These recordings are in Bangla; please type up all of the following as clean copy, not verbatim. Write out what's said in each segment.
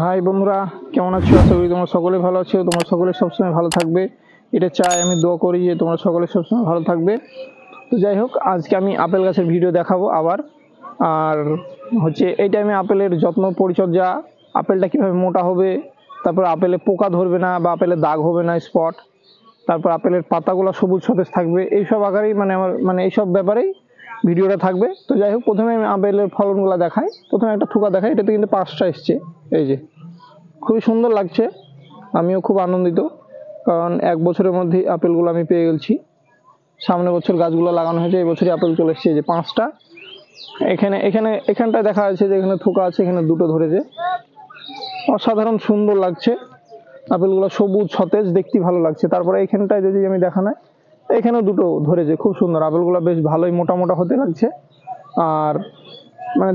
হাই বন্ধুরা, কেমন আছো? আশা করি তোমরা সকলে ভালো আছো। তোমরা সকলে সবসময় ভালো থাকবে, এটা চাই, আমি দোয়া করি যে তোমরা সকলে সবসময় ভালো থাকবে। তো যাই হোক, আজকে আমি আপেল গাছের ভিডিও দেখাবো আবার। আর হচ্ছে এই টাইমে আপেলের যত্ন পরিচর্যা, আপেলটা কীভাবে মোটা হবে, তারপর আপেলে পোকা ধরবে না বা আপেলে দাগ হবে না, স্পট, তারপর আপেলের পাতাগুলো সবুজ সতেজ থাকবে, এইসব আকারেই আমার এইসব ব্যাপারেই ভিডিওটা থাকবে। তো যাই হোক, প্রথমে আমি আপেলের ফলনগুলো দেখাই। প্রথমে একটা থোকা দেখাই, এটাতে কিন্তু 5টা এসছে। এই যে খুবই সুন্দর লাগছে, আমিও খুব আনন্দিত, কারণ 1 বছরের মধ্যেই আপেলগুলো আমি পেয়ে গেছি। সামনের বছর গাছগুলো লাগানো হয়েছে, এই বছরই আপেল চলে এসছে। যে 5টা এখানটায় দেখা যাচ্ছে যে এখানে থোকা আছে, এখানে 2টো ধরেছে। অসাধারণ সুন্দর লাগছে আপেলগুলো, সবুজ সতেজ, দেখতে ভালো লাগছে। তারপরে এখানটায় যদি আমি দেখানো, এখানেও 2টো ধরেছে, খুব সুন্দর। আপেলগুলো বেশ ভালোই মোটা মোটা হতে লাগছে, আর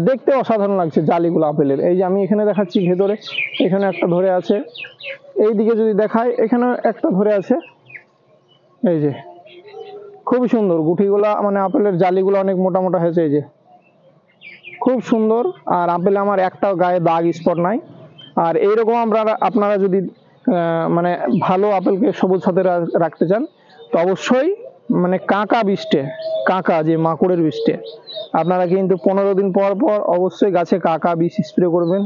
দেখতে অসাধারণ লাগছে জালিগুলো আপেলের। এই যে আমি এখানে দেখাচ্ছি ভেতরে, এখানে একটা ধরে আছে। এই দিকে যদি দেখায়, এখানে একটা ধরে আছে। এই যে খুবই সুন্দর গুটিগুলা, আপেলের জালিগুলো অনেক মোটা মোটা হয়েছে। এই যে খুব সুন্দর। আর আপেলে আমার একটাও গায়ে দাগ স্পট নাই। আর এইরকম আপনারা যদি ভালো আপেলকে সবুজ সাথে রাখতে চান, তো অবশ্যই কাঁকা বীজটে, কাঁকা যে মাকড়ের বীজটে, আপনারা কিন্তু 15 দিন পর পর অবশ্যই গাছে কাঁকা বীজ স্প্রে করবেন।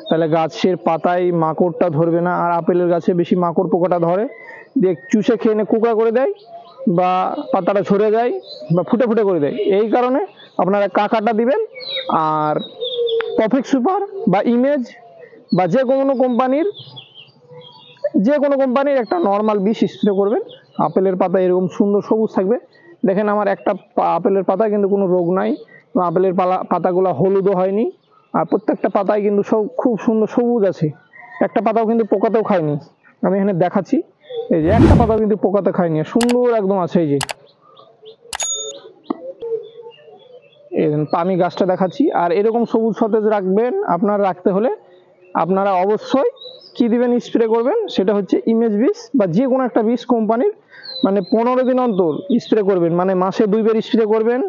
তাহলে গাছের পাতায় মাকড়টা ধরবে না। আর আপেলের গাছে বেশি মাকড় পোকাটা ধরে, দিয়ে চুষে খেয়ে এনে কুকড়া করে দেয়, বা পাতাটা ঝরে যায়, বা ফুটে ফুটে করে দেয়। এই কারণে আপনারা কাঁকাটা দিবেন। আর পারফেক্ট সুপার বা ইমেজ বা যে কোনো কোম্পানির একটা নর্মাল বীজ স্প্রে করবেন। আপেলের পাতা এরকম সুন্দর সবুজ থাকবে। দেখেন আমার একটা আপেলের পাতা কিন্তু কোনো রোগ নাই, আপেলের পাতাগুলো হলুদও হয়নি, আর প্রত্যেকটা পাতায় কিন্তু সব খুব সুন্দর সবুজ আছে। একটা পাতাও কিন্তু পোকাতেও খায়নি। আমি এখানে দেখাচ্ছি, এই যে একটা পাতাও কিন্তু পোকাতে খায়নি, সুন্দর একদম আছে। এই যে আমি গাছটা দেখাচ্ছি। আর এরকম সবুজ সতেজ রাখবেন, আপনারা রাখতে হলে আপনারা অবশ্যই কি দিবেন, স্প্রে করবেন, সেটা হচ্ছে ইমেজ বীজ বা যে কোনো একটা বীজ কোম্পানির। 15 দিন অন্তর স্প্রে করবেন, মাসে 2 বার স্প্রে করবেন।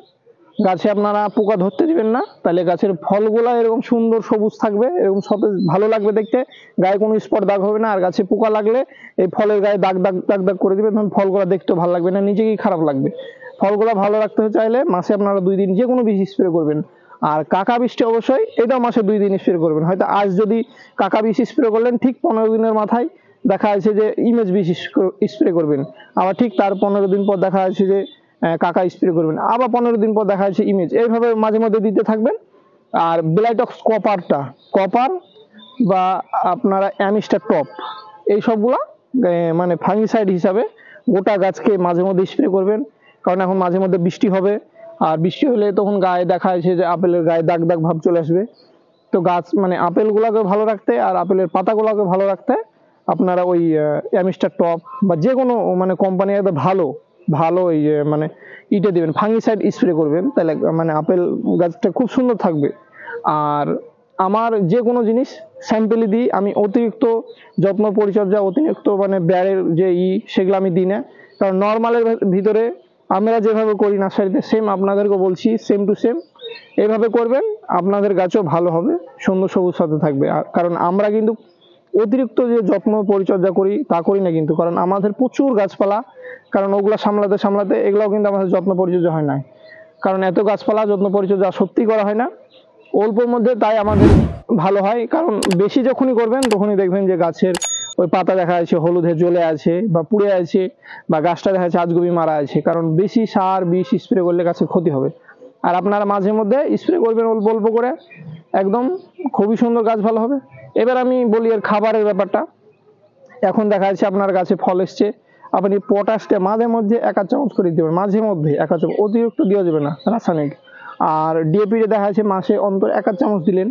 গাছে আপনারা পোকা ধরতে দিবেন না, তাহলে গাছের ফলগুলা এরকম সুন্দর সবুজ থাকবে, এরকম সতেজ ভালো লাগবে দেখতে, গায়ে কোনো স্পট দাগ হবে না। আর গাছে পোকা লাগলে এই ফলের গায়ে দাগ দাগ দাগ দাগ করে দিবে, তখন ফলগুলা দেখতেও ভালো লাগবে না, নিজেকেই খারাপ লাগবে। ফলগুলা ভালো রাখতে চাইলে মাসে আপনারা 2 দিন যে কোনো বীজ স্প্রে করবেন। আর কাকা বীজটি অবশ্যই এটাও মাসে 2 দিন স্প্রে করবেন। হয়তো আজ যদি কাকা বীজ স্প্রে করলেন, ঠিক 15 দিনের মাথায় দেখা যাচ্ছে যে ইমেজ বীজ স্প্রে করবেন। আবার ঠিক তার 15 দিন পর দেখা যাচ্ছে যে কাকা স্প্রে করবেন। আবার 15 দিন পর দেখা যাচ্ছে ইমেজ। এইভাবে মাঝে মধ্যে দিতে থাকবেন। আর ব্লাইটক্স কপার বা আপনারা অ্যামিস্টার টপ, এই সবগুলা ফাঙ্গিসাইড হিসাবে গোটা গাছকে মাঝে মধ্যে স্প্রে করবেন। কারণ এখন মাঝে মধ্যে বৃষ্টি হবে, আর বৃষ্টি হলে তখন গায়ে দেখা যাচ্ছে যে আপেলের গায়ে দাগ দাগ ভাব চলে আসবে। তো গাছ আপেলগুলোকে ভালো রাখতে আর আপেলের পাতাগুলোকে ভালো রাখতে আপনারা ওই অ্যামিস্টার টপ বা যে কোনো কোম্পানি একটা ভালো ভালো ওই ইটে দেবেন, ফাঙ্গিসাইড স্প্রে করবেন। তাহলে আপেল গাছটা খুব সুন্দর থাকবে। আর আমার যে কোনো জিনিস স্যাম্পেলে দিই, আমি অতিরিক্ত যত্ন পরিচর্যা, অতিরিক্ত ব্যারের যে সেগুলো আমি দিই না। কারণ নর্মালের ভিতরে আমরা যেভাবে করি নার্সারিতে, সেম আপনাদেরকে বলছি, সেম টু সেম এইভাবে করবেন, আপনাদের গাছও ভালো হবে, সুন্দর সবুজ সাথে থাকবে। কারণ আমরা কিন্তু অতিরিক্ত যে যত্ন পরিচর্যা করি তা করি না কিন্তু, কারণ আমাদের প্রচুর গাছপালা, কারণ ওগুলো সামলাতে সামলাতে এগুলোও কিন্তু আমাদের যত্ন পরিচর্যা হয় না। কারণ এত গাছপালা যত্ন পরিচর্যা সত্যি করা হয় না, অল্পর মধ্যে, তাই আমাদের ভালো হয়। কারণ বেশি যখনই করবেন তখনই দেখবেন যে গাছের ওই পাতা দেখা যাচ্ছে হলুদে জ্বলে আছে বা পুড়ে আছে, বা গাছটা দেখা যাচ্ছে আজগুবি মারা আছে। কারণ বেশি সার বিষ স্প্রে করলে গাছের ক্ষতি হবে। আর আপনারা মাঝে মধ্যে স্প্রে করবেন অল্প অল্প করে, একদম খুবই সুন্দর, গাছ ভালো হবে। এবার আমি বলি এর খাবারের ব্যাপারটা। এখন দেখা যাচ্ছে আপনার গাছে ফল এসছে, আপনি পটাশটা মাঝে মধ্যে 1 চামচ করে দিতে পারেন, মাঝে মধ্যে 1 চামচ, অতিরিক্ত দেওয়া যাবে না রাসায়নিক। আর ডিএপিতে দেখা যাচ্ছে মাসে অন্তর 1 চামচ দিলেন।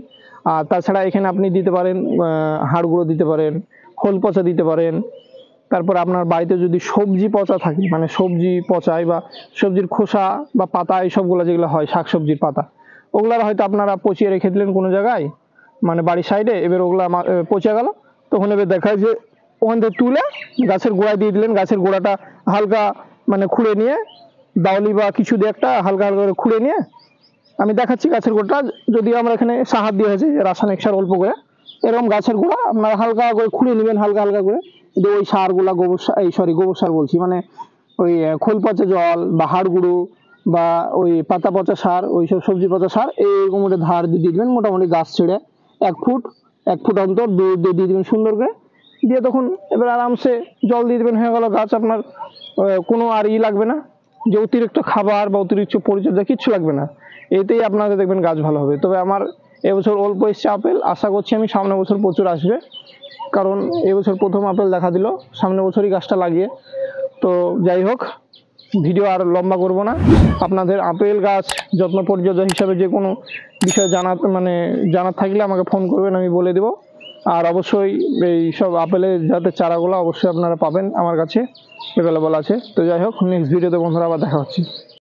আর তাছাড়া এখানে আপনি দিতে পারেন হাড় গুঁড়ো দিতে পারেন, খোল পচা দিতে পারেন। তারপর আপনার বাড়িতে যদি সবজি পচা থাকে, সবজি পচায় বা সবজির খোসা বা পাতা, এইসবগুলো যেগুলো হয় শাকসবজির পাতা, ওগুলার হয়তো আপনারা পচিয়ে রেখে দিলেন কোনো জায়গায়, বাড়ির সাইডে। এবার ওগুলা পচে গেল, তখন এবার দেখা যায় যে ওখান থেকে তুলে গাছের গোড়ায় দিয়ে দিলেন। গাছের গোড়াটা হালকা খুঁড়ে নিয়ে, দাওলি বা কিছু দিয়ে একটা হালকা হালকা করে খুঁড়ে নিয়ে, আমি দেখাচ্ছি গাছের গোড়াটা, যদিও আমরা এখানে সার দিয়ে হয়েছে রাসায়নিক সার অল্প করে, এরকম গাছের গোড়া আপনারা হালকা করে খুঁড়ে নেবেন, হালকা হালকা করে। কিন্তু ওই সারগুলা গোবর সার, গোবর সার বলছি, মানে ওই খোল পচা জল বা হাড় গুঁড়ো বা ওই পাতা পচা সার, ওইসব সবজি পচা সার এইরকম একটা ধার দিয়ে দিবেন মোটামুটি গাছ ছেড়ে 1 ফুট অন্তর দিয়ে দিবেন সুন্দর করে। দিয়ে তখন এবার আরামসে জল দিয়ে দেবেন, হয়ে গেল গাছ আপনার। কোনো আর লাগবে না যে অতিরিক্ত খাবার বা অতিরিক্ত পরিচর্যা, কিচ্ছু লাগবে না। এতেই আপনাদের দেখবেন গাছ ভালো হবে। তবে আমার এবছর অল্প এসছে আপেল, আশা করছি আমি সামনের বছর প্রচুর আসবে, কারণ এবছর প্রথম আপেল দেখা দিল, সামনের বছরই গাছটা লাগিয়ে। তো যাই হোক, ভিডিও আর লম্বা করব না। আপনাদের আপেল গাছ যত্ন পরিচর্যা হিসাবে যে কোনো বিষয় জানার থাকলে আমাকে ফোন করবেন, আমি বলে দেব। আর অবশ্যই এই সব আপেলের জাতের চারাগুলো অবশ্যই আপনারা পাবেন আমার কাছে, অ্যাভেলেবল আছে। তো যাই হোক, নেক্সট ভিডিওতে বন্ধুরা আবার দেখা হচ্ছে।